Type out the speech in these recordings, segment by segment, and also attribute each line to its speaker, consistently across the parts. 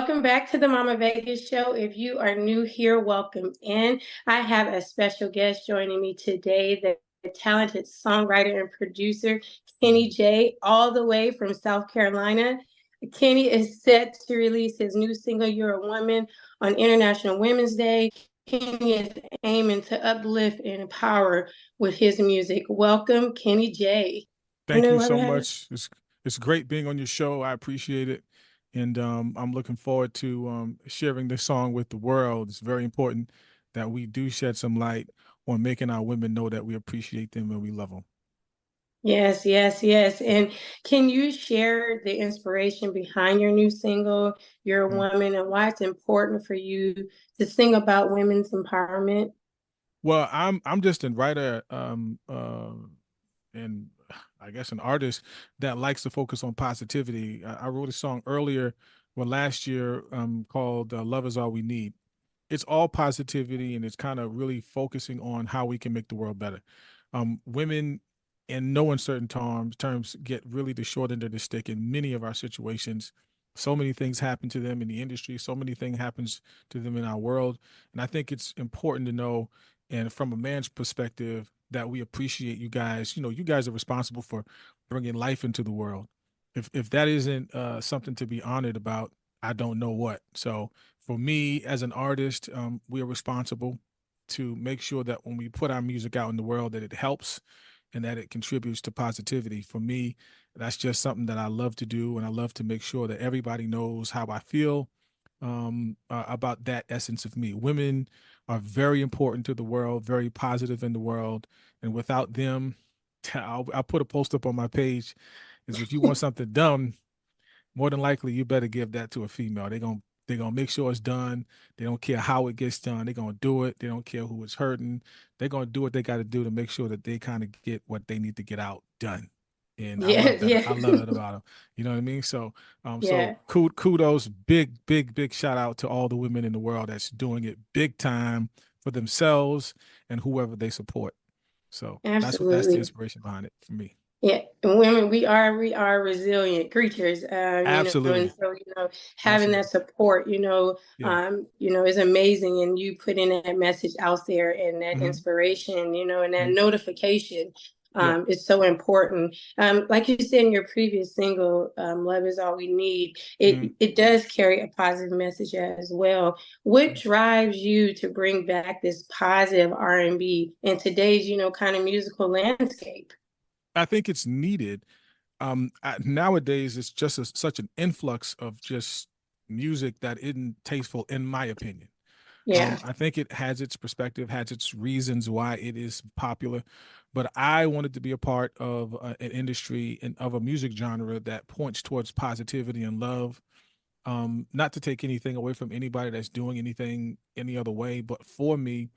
Speaker 1: Welcome back to the Mama Vegas show. If you are new here, welcome in. I have a special guest joining me today, the talented songwriter and producer, Kenny J, all the way from South Carolina. Kenny is set to release his new single, You're a Woman, on International Women's Day. Kenny is aiming to uplift and empower with his music. Welcome, Kenny J.
Speaker 2: Thank you so much. It's great being on your show. I appreciate it, and I'm looking forward to sharing this song with the world. It's very important that we do shed some light on making our women know that we appreciate them and we love them.
Speaker 1: Yes, yes, yes. And can you share the inspiration behind your new single, You're a
Speaker 2: Mm.
Speaker 1: Woman, and why it's important for you to sing about women's empowerment?
Speaker 2: Well, I'm just a writer, and I guess an artist that likes to focus on positivity. I wrote a song earlier, well, last year, called "Love Is All We Need." It's all positivity, and it's kind of really focusing on how we can make the world better. Women, in no uncertain terms, get really the short end of the stick in many of our situations. So many things happen to them in the industry. So many things happens to them in our world, and I think it's important to know, and from a man's perspective, that we appreciate you guys. You guys are responsible for bringing life into the world. If that isn't something to be honored about, I don't know what. So for me as an artist, we are responsible to make sure that when we put our music out in the world, that it helps and that it contributes to positivity. For me, that's just something that I love to do, and I love to make sure that everybody knows how I feel about that essence of me. Women are very important to the world, very positive in the world, and without them, I'll put a post up on my page. Is if you want something done, more than likely you better give that to a female. They're gonna make sure it's done. They don't care how it gets done. They're gonna do it. They don't care who is hurting. They're gonna do what they got to do to make sure that they kind of get what they need to get out done. And I
Speaker 1: Yeah,
Speaker 2: love that.
Speaker 1: yeah,
Speaker 2: I love that about them. You know what I mean? So,
Speaker 1: yeah.
Speaker 2: kudos, big shout out to all the women in the world that's doing it big time for themselves and whoever they support. So that's the
Speaker 1: Absolutely.
Speaker 2: inspiration behind it for me.
Speaker 1: Yeah, and women, we are resilient creatures, and
Speaker 2: Absolutely,
Speaker 1: so having that
Speaker 2: absolutely.
Speaker 1: support,
Speaker 2: Yeah.
Speaker 1: is amazing, and you putting that message out there and that
Speaker 2: Hmm.
Speaker 1: inspiration, and that
Speaker 2: Hmm.
Speaker 1: notification,
Speaker 2: Yeah.
Speaker 1: is so important. Like you said in your previous single, "Love Is All We Need,"
Speaker 2: Hmm.
Speaker 1: it does carry a positive message as well. What drives you to bring back this positive R&B in today's, kind of musical landscape?
Speaker 2: I think it's needed. Nowadays, it's just such an influx of just music that isn't tasteful, in my opinion.
Speaker 1: Yeah.
Speaker 2: I think it has its perspective, has its reasons why it is popular, but I wanted to be a part of an industry and of a music genre that points towards positivity and love. Not to take anything away from anybody that's doing anything any other way, but for me,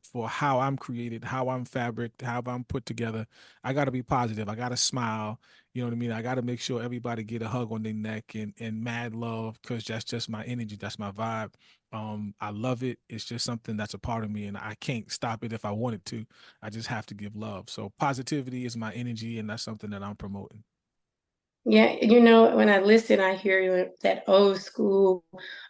Speaker 2: for how I'm created, how I'm fabric, how I'm put together, I got to be positive. I got to smile. You know what I mean? I got to make sure everybody get a hug on their neck and mad love, because that's just my energy. That's my vibe. I love it. It's just something that's a part of me, and I can't stop it if I wanted to. I just have to give love. So positivity is my energy, and that's something that I'm promoting.
Speaker 1: Yeah, when I listen, I hear that old school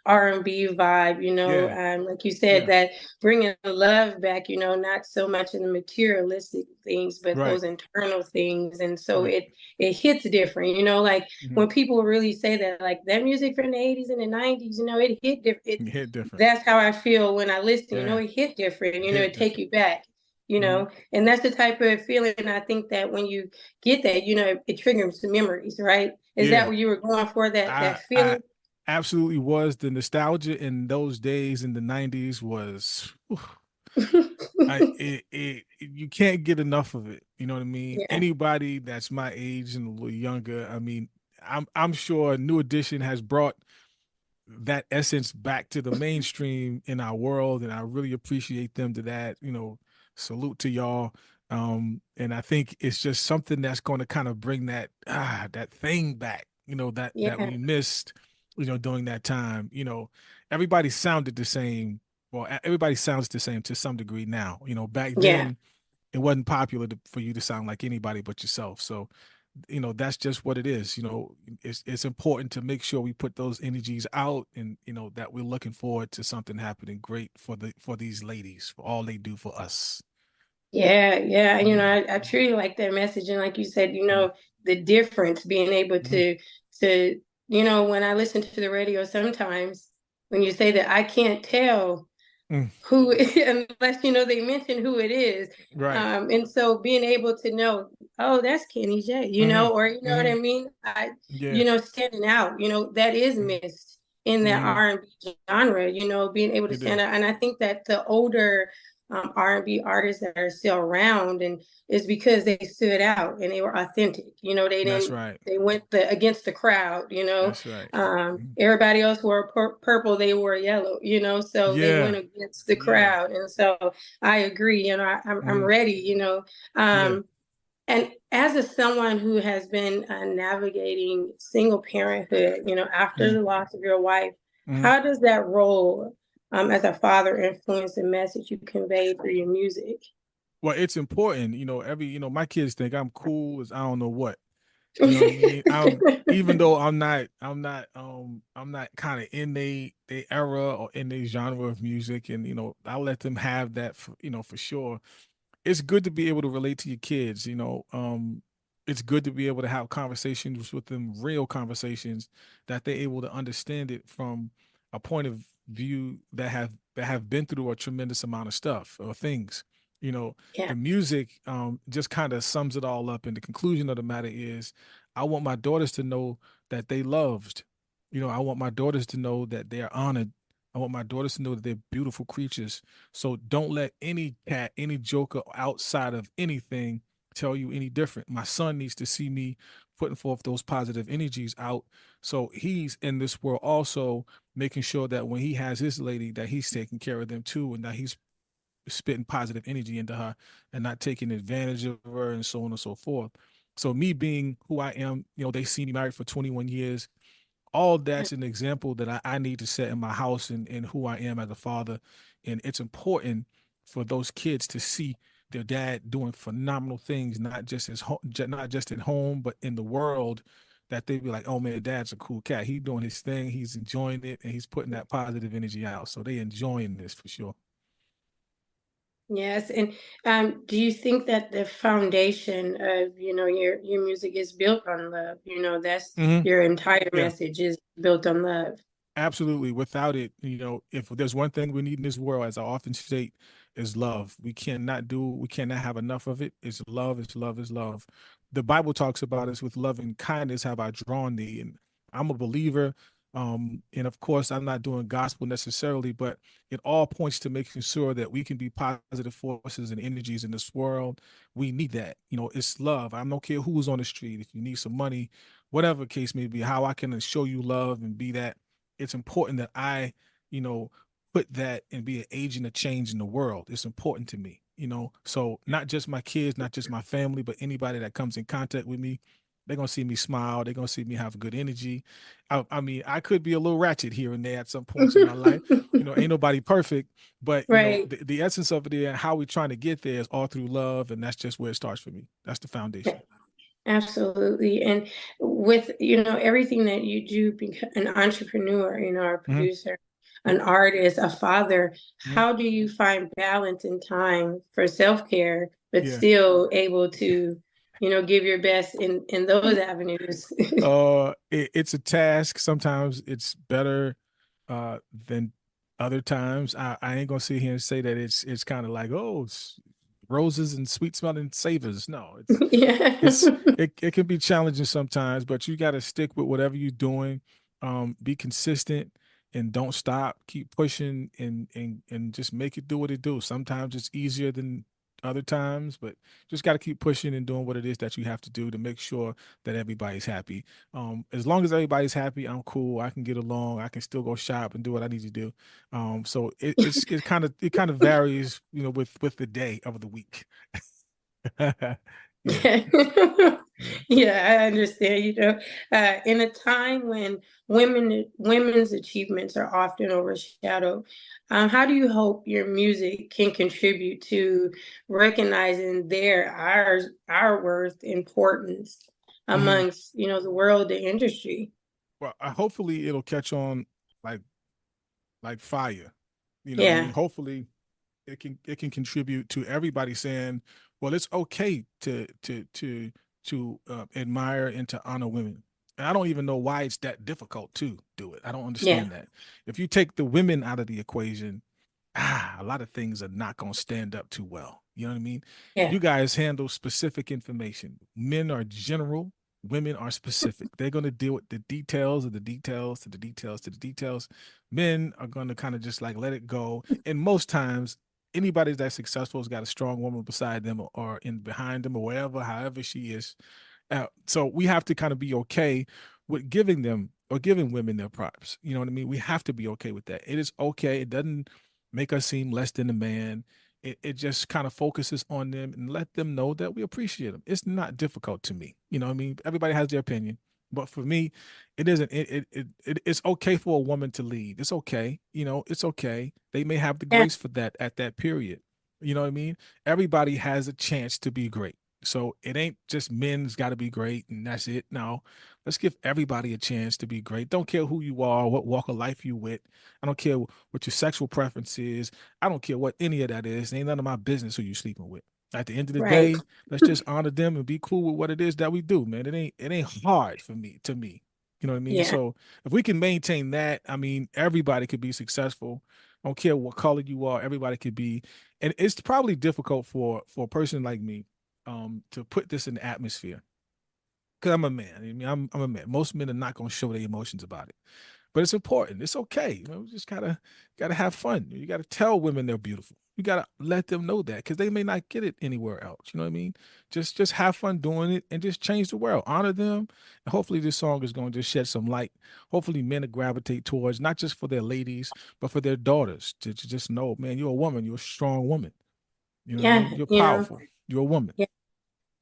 Speaker 1: R&B vibe,
Speaker 2: Yeah,
Speaker 1: like you said,
Speaker 2: yeah,
Speaker 1: that bringing love back, not so much in the materialistic things, but
Speaker 2: right,
Speaker 1: those internal things. And so
Speaker 2: right.
Speaker 1: it hits different, like
Speaker 2: Hmm.
Speaker 1: when people really say that, like that music from the 80s and the 90s, it hit different.
Speaker 2: Hit different.
Speaker 1: That's how I feel when I listen,
Speaker 2: Yeah,
Speaker 1: it hit different,
Speaker 2: hit
Speaker 1: it take
Speaker 2: different.
Speaker 1: you back,
Speaker 2: Hmm.
Speaker 1: and that's the type of feeling I think that when you get that, it triggers the memories, right? Is that
Speaker 2: Yeah,
Speaker 1: what you were going for? That
Speaker 2: I
Speaker 1: feeling?
Speaker 2: absolutely was. The nostalgia in those days in the '90s was, whew, you can't get enough of it. You know what I mean?
Speaker 1: Yeah,
Speaker 2: Anybody that's my age and a little younger, I mean, I'm sure New Edition has brought that essence back to the mainstream in our world, and I really appreciate them to that. Salute to y'all. And I think it's just something that's going to kind of bring that thing back. That
Speaker 1: yeah,
Speaker 2: we missed. During that time. Everybody sounded the same. Well, everybody sounds the same to some degree now. Back
Speaker 1: yeah,
Speaker 2: then it wasn't popular for you to sound like anybody but yourself. So that's just what it is. It's important to make sure we put those energies out, and that we're looking forward to something happening great for these ladies, for all they do for us.
Speaker 1: Yeah, yeah.
Speaker 2: Yeah.
Speaker 1: I truly like that message. And like you said,
Speaker 2: Mm-hmm.
Speaker 1: the difference being able
Speaker 2: Mm-hmm.
Speaker 1: to, when I listen to the radio sometimes, when you say that I can't tell
Speaker 2: Mm.
Speaker 1: who unless they mention who it is.
Speaker 2: Right.
Speaker 1: And so being able to know, oh, that's Kenny J,
Speaker 2: Mm-hmm.
Speaker 1: or you know what
Speaker 2: Mm-hmm.
Speaker 1: I mean,
Speaker 2: Yeah.
Speaker 1: standing out, that is missed in that
Speaker 2: Mm-hmm.
Speaker 1: R&B genre, being able to
Speaker 2: It
Speaker 1: stand
Speaker 2: is.
Speaker 1: out. And I think that the older R&B artists that are still around, and is because they stood out and they were authentic. They
Speaker 2: That's
Speaker 1: didn't
Speaker 2: right.
Speaker 1: they went against the crowd.
Speaker 2: That's right. Mhm.
Speaker 1: Everybody else wore purple, they wore yellow. So they went
Speaker 2: Yeah.
Speaker 1: against the
Speaker 2: Yeah.
Speaker 1: crowd. And so I agree. I'm
Speaker 2: Mhm.
Speaker 1: ready.
Speaker 2: Yeah.
Speaker 1: And as someone who has been navigating single parenthood, after
Speaker 2: Mhm.
Speaker 1: the loss of your wife,
Speaker 2: Mhm.
Speaker 1: how does that role as a father influence the message you convey through your music?
Speaker 2: Well, it's important, my kids think I'm cool as I don't know what. You know what I mean? Even though I'm not kind of in they era or in the genre of music, and I let them have that for sure. It's good to be able to relate to your kids. It's good to be able to have conversations with them, real conversations, that they're able to understand it from a point of view that have been through a tremendous amount of stuff or things. you know
Speaker 1: Yeah.
Speaker 2: the music just kind of sums it all up, and the conclusion of the matter is, I want my daughters to know that they loved. I want my daughters to know that they're honored. I want my daughters to know that they're beautiful creatures. So don't let any cat, any joker outside of anything tell you any different. My son needs to see me putting forth those positive energies out. So he's in this world also, making sure that when he has his lady, that he's taking care of them too, and that he's spitting positive energy into her and not taking advantage of her, and so on and so forth. So me being who I am, they see me married for 21 years. All that's an example that I need to set in my house, and who I am as a father. And it's important for those kids to see their dad doing phenomenal things, not just at home, but in the world. That they be like, oh man, dad's a cool cat. He's doing his thing. He's enjoying it, and he's putting that positive energy out. So they enjoying this for sure.
Speaker 1: Yes. And do you think that the foundation of, your music is built on love? That's
Speaker 2: Hmm.
Speaker 1: your entire
Speaker 2: Yeah.
Speaker 1: message is built on love.
Speaker 2: Absolutely. Without it, if there's one thing we need in this world, as I often state, is love. We cannot have enough of it. It's love, it's love, it's love. The Bible talks about us, with love and kindness have I drawn thee. And I'm a believer. And of course, I'm not doing gospel necessarily, but it all points to making sure that we can be positive forces and energies in this world. We need that. It's love. I don't care who's on the street. If you need some money, whatever case may be, how I can show you love and be that. It's important that I, you know, put that and be an agent of change in the world. It's important to me. So not just my kids, not just my family, but anybody that comes in contact with me, they're gonna see me smile. They're gonna see me have good energy. I mean, I could be a little ratchet here and there at some points in my life. Ain't nobody perfect, but
Speaker 1: Right.
Speaker 2: the essence of it and how we're trying to get there is all through love, and that's just where it starts for me. That's the foundation.
Speaker 1: Absolutely. And with, everything that you do, an entrepreneur, a
Speaker 2: Hmm.
Speaker 1: producer, an artist, a father,
Speaker 2: Hmm.
Speaker 1: how do you find balance and time for self-care, but
Speaker 2: Yeah.
Speaker 1: still able to, give your best in those avenues?
Speaker 2: It's a task. Sometimes it's better than other times. I ain't gonna sit here and say that it's kind of like, oh, it's roses and sweet smelling savors. No,
Speaker 1: Yeah.
Speaker 2: it can be challenging sometimes, but you got to stick with whatever you're doing. Be consistent and don't stop. Keep pushing, and just make it do what it do. Sometimes it's easier than other times, but just got to keep pushing and doing what it is that you have to do to make sure that everybody's happy. As long as everybody's happy, I'm cool. I can get along. I can still go shop and do what I need to do. So it kind of varies, with the day of the week. Yeah.
Speaker 1: Yeah.
Speaker 2: Yeah.
Speaker 1: Yeah, I understand. In a time when women's achievements are often overshadowed, how do you hope your music can contribute to recognizing our worth, importance,
Speaker 2: Mhm.
Speaker 1: amongst, the world, the industry.
Speaker 2: Well, hopefully it'll catch on like fire. You know what I mean?
Speaker 1: Yeah,
Speaker 2: Hopefully it can contribute to everybody saying, well, it's okay to admire and to honor women. And I don't even know why it's that difficult to do it. I don't
Speaker 1: yeah,
Speaker 2: understand that. If you take the women out of the equation, a lot of things are not going to stand up too well. You know what I mean?
Speaker 1: yeah,
Speaker 2: You guys handle specific information. Men are general, women are specific. They're going to deal with the details of the details to the details to the details. Men are going to kind of just like let it go. And most times, anybody that's successful has got a strong woman beside them or in behind them or wherever, however she is. So we have to kind of be okay with giving them or giving women their props. You know what I mean? We have to be okay with that. It is okay. It doesn't make us seem less than a man. It just kind of focuses on them and let them know that we appreciate them. It's not difficult to me. You know what I mean? Everybody has their opinion. But for me, it isn't. It's okay for a woman to lead. It's okay. You know, it's okay. They may have the
Speaker 1: yeah,
Speaker 2: grace for that at that period. You know what I mean? Everybody has a chance to be great. So it ain't just men's got to be great and that's it. No, let's give everybody a chance to be great. Don't care who you are, what walk of life you with. I don't care what your sexual preference is. I don't care what any of that is. It ain't none of my business who you sleeping with. At the end of the
Speaker 1: right.
Speaker 2: day, let's just honor them and be cool with what it is that we do, man. It ain't hard for me to me. You know what I mean?
Speaker 1: Yeah,
Speaker 2: So if we can maintain that, I mean, everybody could be successful. I don't care what color you are, everybody could be. And it's probably difficult for a person like me to put this in the atmosphere because I'm a man. I mean, I'm a man. Most men are not going to show their emotions about it, but it's important. It's okay. You know, we just gotta have fun. You gotta tell women they're beautiful. You gotta let them know that because they may not get it anywhere else. You know what I mean? Just have fun doing it and just change the world. Honor them. And hopefully this song is going to just shed some light. Hopefully men to gravitate towards not just for their ladies, but for their daughters to just know, man, you're a woman. You're a strong woman. You know what I
Speaker 1: yeah,
Speaker 2: mean? You're powerful. You're a woman.
Speaker 1: yeah.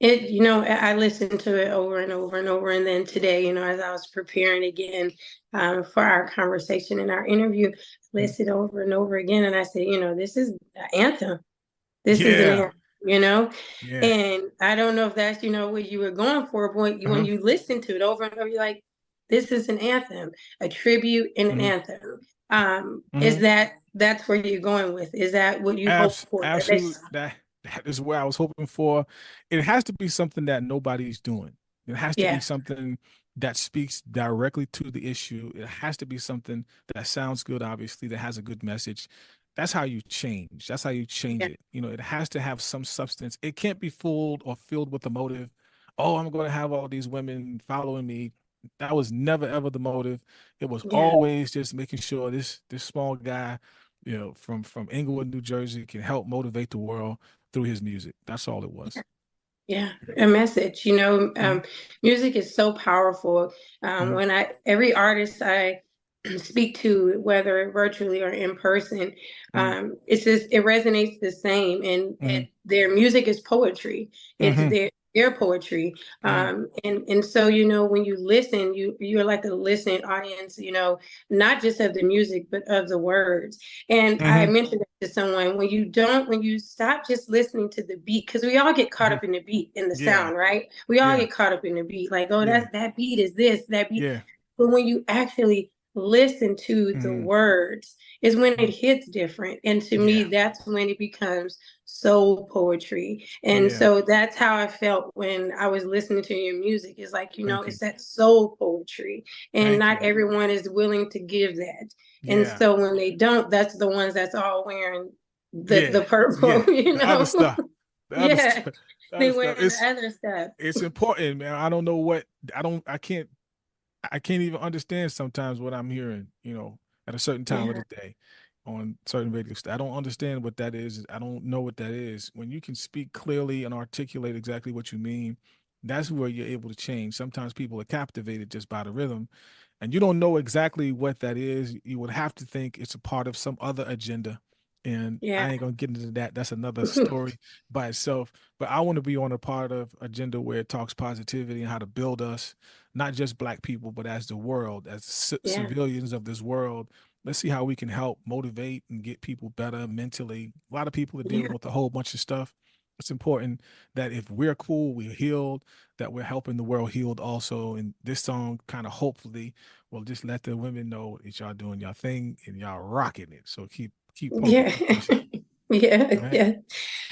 Speaker 1: I listened to it over and over and over. And then today, as I was preparing again for our conversation and our interview, I
Speaker 2: Mm.
Speaker 1: listened over and over again. And I said, this is an anthem. This is an
Speaker 2: Yeah.
Speaker 1: anthem, you know?
Speaker 2: Yeah.
Speaker 1: And I don't know if that's, what you were going for, but when
Speaker 2: Uh-huh.
Speaker 1: you listen to it over and over, you're like, this is an anthem, a tribute and an
Speaker 2: Mm-hmm.
Speaker 1: anthem.
Speaker 2: Mm-hmm.
Speaker 1: That's where you're going with? Is that what you hope for? That they,
Speaker 2: Absolutely. That is where I was hoping for. It has to be something that nobody's doing. It has to be
Speaker 1: yeah,
Speaker 2: something that speaks directly to the issue. It has to be something that sounds good, obviously, that has a good message. That's how you change. That's how you change
Speaker 1: yeah,
Speaker 2: it. You know, it has to have some substance. It can't be fooled or filled with the motive. Oh, I'm going to have all these women following me. That was never ever the motive. It was
Speaker 1: yeah.
Speaker 2: always just making sure this small guy, from Englewood, New Jersey, can help motivate the world through his music. That's all it was.
Speaker 1: Yeah, a message.
Speaker 2: Mm-hmm.
Speaker 1: Music is so powerful.
Speaker 2: Mm-hmm.
Speaker 1: When every artist I speak to, whether virtually or in person, it's just it resonates the same. And
Speaker 2: Mm-hmm.
Speaker 1: their music is poetry. It's
Speaker 2: Mm-hmm.
Speaker 1: their poetry.
Speaker 2: Mm-hmm.
Speaker 1: And so when you listen, you're like a listening audience. Not just of the music, but of the words. And I
Speaker 2: Mm-hmm.
Speaker 1: mentioned that to someone, when you stop just listening to the beat, because we all get caught
Speaker 2: Mm-hmm.
Speaker 1: up in the beat, in the
Speaker 2: Yeah.
Speaker 1: sound, right? We all
Speaker 2: Yeah.
Speaker 1: get caught up in the beat, like, oh,
Speaker 2: Yeah.
Speaker 1: that beat is this, that beat.
Speaker 2: Yeah.
Speaker 1: But when you actually listen to the
Speaker 2: Mm-hmm.
Speaker 1: words, is when it hits different. And to me,
Speaker 2: Yeah.
Speaker 1: that's when it becomes soul poetry. And
Speaker 2: Yeah.
Speaker 1: so that's how I felt when I was listening to your music. It's like,
Speaker 2: Thank you.
Speaker 1: it's that soul poetry. And
Speaker 2: Thank
Speaker 1: not
Speaker 2: you.
Speaker 1: everyone is willing to give that. And
Speaker 2: Yeah.
Speaker 1: so when they don't, that's the ones that's all wearing the
Speaker 2: Yeah.
Speaker 1: purple,
Speaker 2: Yeah. The other stuff. The other
Speaker 1: Yeah.
Speaker 2: stuff. The
Speaker 1: They
Speaker 2: other stuff.
Speaker 1: wearing the other stuff.
Speaker 2: It's important, man. I don't know what I can't even understand sometimes what I'm hearing, at a certain time of
Speaker 1: Yeah.
Speaker 2: the day on certain radio stations. I don't understand what that is. I don't know what that is. When you can speak clearly and articulate exactly what you mean, that's where you're able to change. Sometimes people are captivated just by the rhythm, and you don't know exactly what that is. You would have to think it's a part of some other agenda. And
Speaker 1: Yeah.
Speaker 2: I ain't gonna get into that. That's another story by itself. But I want to be on a part of agenda where it talks positivity and how to build us, not just black people, but as the world, as
Speaker 1: Yeah.
Speaker 2: civilians of this world. Let's see how we can help motivate and get people better mentally. A lot of people are dealing
Speaker 1: Yeah.
Speaker 2: with a whole bunch of stuff. it's important that if we're cool, we're healed, that we're helping the world healed also. And this song kind of hopefully will just let the women know that y'all doing your thing and y'all rocking it. So keep pumping,
Speaker 1: Yeah.
Speaker 2: keep pushing.
Speaker 1: Yeah,
Speaker 2: All right.
Speaker 1: yeah.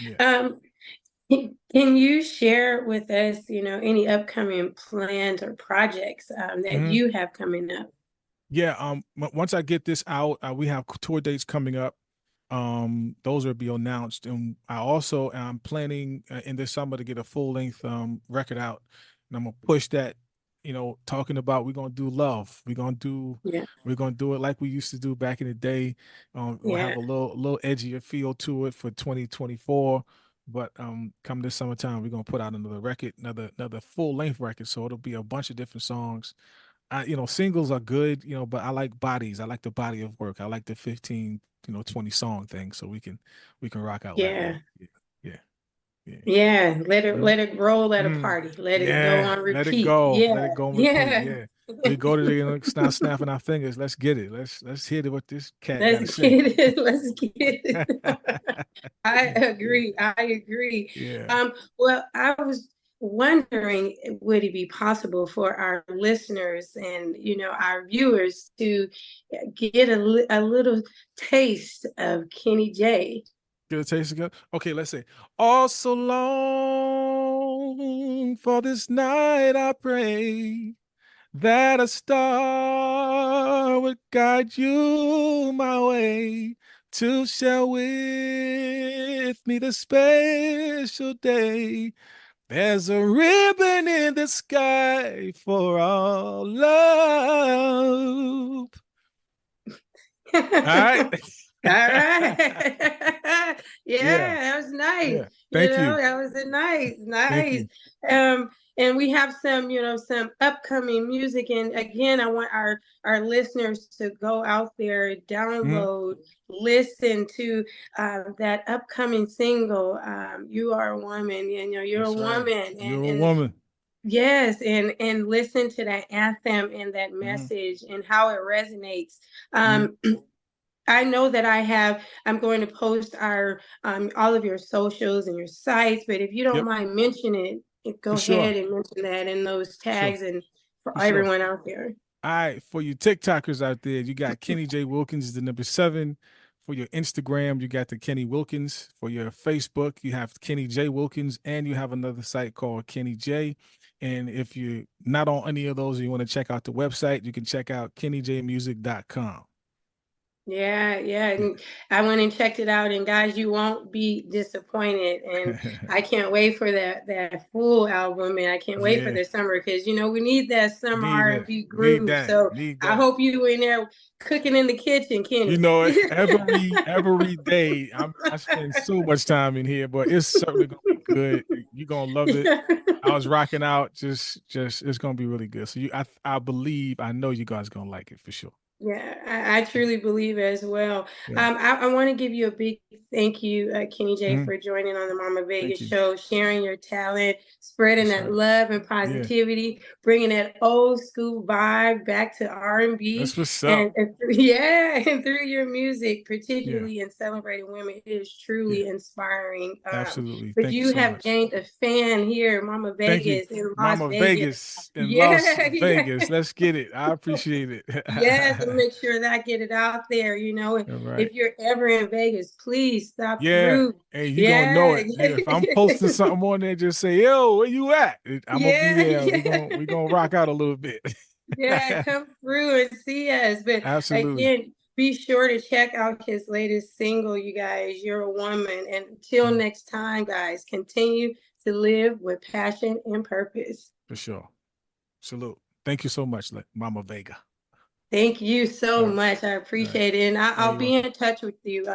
Speaker 2: Yeah.
Speaker 1: Um, can you share with us, any upcoming plans or projects that
Speaker 2: Mhm.
Speaker 1: you have coming up?
Speaker 2: Yeah. Once I get this out, we have tour dates coming up. Those will be announced, and I also am planning in this summer to get a full length record out, and I'm gonna push that. Talking about we're gonna do love.
Speaker 1: Yeah,
Speaker 2: We're gonna do it like we used to do back in the day. We'll
Speaker 1: yeah,
Speaker 2: have a little edgier feel to it for 2024. But come this summertime, we're gonna put out another record, another full length record. So it'll be a bunch of different songs. Singles are good, but I like bodies. I like the body of work. I like the 15, 20 song thing. So we can rock out like
Speaker 1: yeah.
Speaker 2: that. Yeah, yeah, yeah.
Speaker 1: Yeah,
Speaker 2: Mhm.
Speaker 1: let it roll at a
Speaker 2: Mm.
Speaker 1: party. Let it go
Speaker 2: Yeah,
Speaker 1: on
Speaker 2: let it
Speaker 1: repeat.
Speaker 2: go. Let
Speaker 1: Yeah,
Speaker 2: it go and repeat.
Speaker 1: yeah.
Speaker 2: Yeah. We go to the start snapping our fingers. Let's get it. Let's hear what this cat got
Speaker 1: Let's
Speaker 2: to
Speaker 1: get
Speaker 2: say.
Speaker 1: it. Let's get it. I agree. I agree.
Speaker 2: Yeah.
Speaker 1: Um, well, I was wondering, would it be possible for our listeners and our viewers to get a little taste of Kenny J?
Speaker 2: Get a taste again. Okay, let's say, all so long for this night I pray that a star would guide you my way to share with me the special day. There's a ribbon in the sky for all love.
Speaker 1: All
Speaker 2: All right.
Speaker 1: right. Yeah,
Speaker 2: Yeah.
Speaker 1: that was nice.
Speaker 2: Yeah. Thank you.
Speaker 1: That was a nice,
Speaker 2: Thank
Speaker 1: nice.
Speaker 2: you.
Speaker 1: And we have some upcoming music. And again, I want our listeners to go out there,
Speaker 2: Mhm.
Speaker 1: download, listen to that upcoming single. You Are a Woman. You're a
Speaker 2: That's right.
Speaker 1: woman,
Speaker 2: You're a
Speaker 1: and
Speaker 2: woman.
Speaker 1: yes, and listen to that anthem and that
Speaker 2: Mhm.
Speaker 1: message and how it resonates.
Speaker 2: Mhm.
Speaker 1: I know that I'm going to post our all of your socials and your sites, but if you don't
Speaker 2: Yep.
Speaker 1: mind mentioning it,
Speaker 2: For
Speaker 1: go
Speaker 2: sure.
Speaker 1: ahead and mention that in those
Speaker 2: For sure.
Speaker 1: tags and for
Speaker 2: For sure.
Speaker 1: everyone out there.
Speaker 2: All right, for you TikTokers out there, you got Kenny J. Wilkins is the number 7. For your Instagram, you got the Kenny Wilkins. For your Facebook, you have Kenny J. Wilkins, and you have another site called Kenny J. And if you're not on any of those and you want to check out the website, you can check out kennyjmusic.com.
Speaker 1: Yeah, yeah.
Speaker 2: Yeah.
Speaker 1: And I went and checked it out, and guys, you won't be disappointed. And I can't wait for that full album, and I can't wait for
Speaker 2: Yeah.
Speaker 1: the summer because we need that summer
Speaker 2: Need that.
Speaker 1: R&B
Speaker 2: Need
Speaker 1: groove.
Speaker 2: that.
Speaker 1: So
Speaker 2: Need
Speaker 1: I
Speaker 2: that.
Speaker 1: hope you in there cooking in the kitchen,
Speaker 2: You
Speaker 1: Kenny.
Speaker 2: know it. Every day I spend so much time in here, but it's certainly gonna be good. You're gonna love it.
Speaker 1: Yeah.
Speaker 2: I was rocking out. Just it's gonna be really good. So I know you guys gonna like it for sure.
Speaker 1: Yeah, I truly believe as well.
Speaker 2: Yeah.
Speaker 1: I want to give you a big thank you, Kenny J,
Speaker 2: Mhm.
Speaker 1: for joining on the Mama
Speaker 2: Thank
Speaker 1: Vegas
Speaker 2: you.
Speaker 1: show, sharing your talent, spreading
Speaker 2: That's
Speaker 1: that
Speaker 2: right.
Speaker 1: love and
Speaker 2: Yeah.
Speaker 1: positivity, bringing that old school vibe back to R&B,
Speaker 2: That's what's up.
Speaker 1: and yeah, and through your music,
Speaker 2: Yeah.
Speaker 1: particularly in celebrating women, it is
Speaker 2: Yeah.
Speaker 1: truly inspiring.
Speaker 2: Absolutely.
Speaker 1: But
Speaker 2: Thank you
Speaker 1: you
Speaker 2: so
Speaker 1: have
Speaker 2: much.
Speaker 1: gained a fan here, Mama
Speaker 2: Thank you.
Speaker 1: Vegas in Las
Speaker 2: Mama
Speaker 1: Vegas.
Speaker 2: Vegas and Las
Speaker 1: Yeah, yeah.
Speaker 2: Vegas. Let's get it. I appreciate it.
Speaker 1: Yes, and make sure that I get it out there.
Speaker 2: All right.
Speaker 1: If you're ever in Vegas, please stop
Speaker 2: Yeah.
Speaker 1: through.
Speaker 2: Hey, you gonna know
Speaker 1: Yeah,
Speaker 2: it. Yeah, if I'm posting something on there, just say, "Yo, where you at?" I'm gonna be
Speaker 1: yeah,
Speaker 2: there. We
Speaker 1: yeah,
Speaker 2: gonna we gonna rock out a little bit.
Speaker 1: yeah. Come through and see us. But
Speaker 2: Absolutely,
Speaker 1: again, be sure to check out his latest single, you guys. You're a woman. And until
Speaker 2: mm,
Speaker 1: next time, guys, continue to live with passion and purpose.
Speaker 2: for sure. Salute. Thank you so much, Mama Vega.
Speaker 1: Thank you so
Speaker 2: All right,
Speaker 1: much. I
Speaker 2: all right.
Speaker 1: appreciate it. And
Speaker 2: Oh,
Speaker 1: I'll
Speaker 2: you're
Speaker 1: be
Speaker 2: welcome.
Speaker 1: in touch with you.